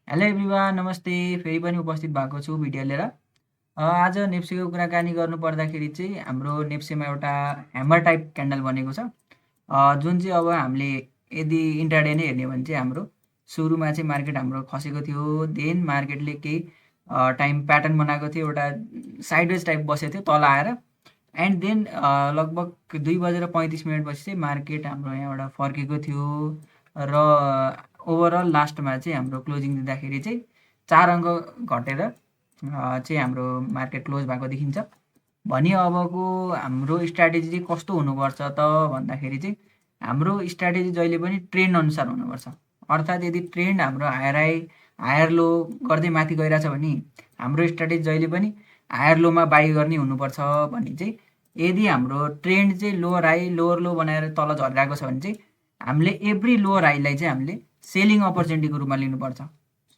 Hello everyone, नमस्ते। फेरि पनि उपस्थित भएको छु भिडियो लिएर। आज नेप्सीको कुराकानी गर्नु पर्दाखेरि चाहिँ हाम्रो नेप्सीमा एउटा ह्यामर टाइप क्यान्डल बनेको छ, जुन चाहिँ अब हामीले यदि इन्ट्राडे नै हेर्ने हो भने चाहिँ हाम्रो सुरुमा चाहिँ मार्केट हाम्रो खसेको थियो। देन मार्केटले केही टाइम प्याटर्न बनाएको थियो, एउटा साइडवेज टाइप बसेको थियो तल आएर। एन्ड देन लगभग 2:35 पछि चाहिँ मार्केट हाम्रो यहाँबाट फर्केको थियो र ओभरअल लास्टमा चाहिँ हाम्रो क्लोजिङ दिँदाखेरि चाहिँ 4 अङ्क घटेर चाहिँ हाम्रो मार्केट क्लोज भएको देखिन्छ। भने अबको हाम्रो स्ट्राटेजी चाहिँ कस्तो हुनुपर्छ त भन्दाखेरि चाहिँ हाम्रो स्ट्राटेजी जहिले पनि ट्रेन्ड अनुसार हुनुपर्छ। अर्थात् यदि ट्रेन्ड हाम्रो हायर लो गर्दै माथि गइरहेछ भने हाम्रो स्ट्राटेजी जहिले पनि हायर लोमा बाई गर्ने हुनुपर्छ भने चाहिँ यदि हाम्रो ट्रेन्ड चाहिँ लोवर हाई लोवर लो बनाएर तल झरिरहेको छ भने चाहिँ हामीले एभ्री लोवर हाईलाई चाहिँ हामीले सेलिङ अपर्च्युनिटीको रूपमा लिनुपर्छ।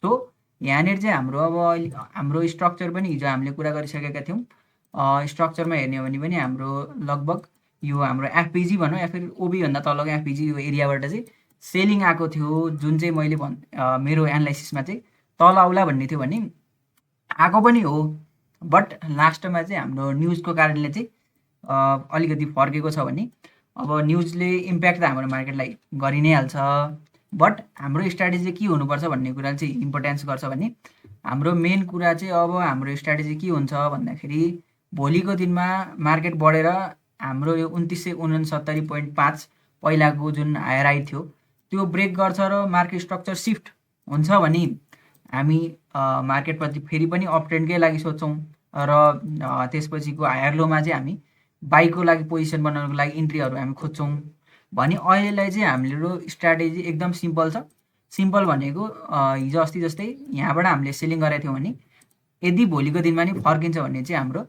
सो यहाँनिर चाहिँ हाम्रो अब हाम्रो स्ट्रक्चर पनि हिजो हामीले कुरा गरिसकेका थियौँ। स्ट्रक्चरमा हेर्ने हो भने पनि हाम्रो लगभग यो हाम्रो एफपिजी भनौँ या फिर ओबीभन्दा तलको एफपिजी यो एरियाबाट चाहिँ सेलिङ आएको थियो, जुन चाहिँ मैले मेरो एनालाइसिसमा चाहिँ तल आउला भन्ने थियो भने आएको पनि हो। बट लास्टमा चाहिँ हाम्रो न्युजको कारणले चाहिँ अलिकति फर्केको छ भने अब न्युजले इम्प्याक्ट त हाम्रो मार्केटलाई गरि नै हाल्छ। बट हाम्रो स्ट्राटेजी के हुनुपर्छ भन्ने कुरा चाहिँ इम्पोर्टेन्स गर्छ भने हाम्रो मेन कुरा चाहिँ अब हाम्रो स्ट्राटेजी के हुन्छ भन्दाखेरि भोलिको दिनमा मार्केट बढेर हाम्रो यो 2969.5 पहिलाको जुन हायर हाई थियो त्यो ब्रेक गर्छ र मार्केट स्ट्रक्चर सिफ्ट हुन्छ भने हामी मार्केटप्रति फेरि पनि अप ट्रेन्डकै लागि सोच्छौँ र त्यसपछिको हायर लोमा चाहिँ हामी बाईको लागि पोजिसन बनाउनको लागि इन्ट्रीहरू हामी खोज्छौँ भने अहिलेलाई चाहिँ हाम्रो स्ट्राटेजी एकदम सिम्पल छ। सिम्पल भनेको हिजो अस्ति जस्तै यहाँबाट हामीले सेलिङ गरेको थियौँ भने यदि भोलिको दिनमा नि फर्किन्छ भने चाहिँ हाम्रो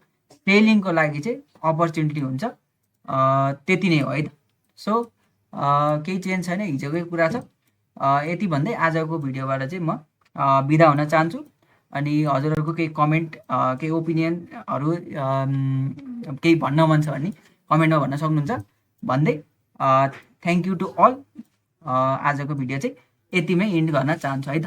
सेलिङको लागि चाहिँ अपर्च्युनिटी हुन्छ। त्यति नै हो है त। सो केही चेन्ज छैन, हिजोकै कुरा छ। यति भन्दै आजको भिडियोबाट चाहिँ म बिदा हुन चाहन्छु। अनि हजुरहरूको केही कमेन्ट केही ओपिनियनहरू केही भन्न मन छ भने कमेन्टमा भन्न सक्नुहुन्छ भन्दै थ्याङ्क यू टु अल। आजको भिडियो चाहिँ यतिमै इन्ड गर्न चाहन्छु है त।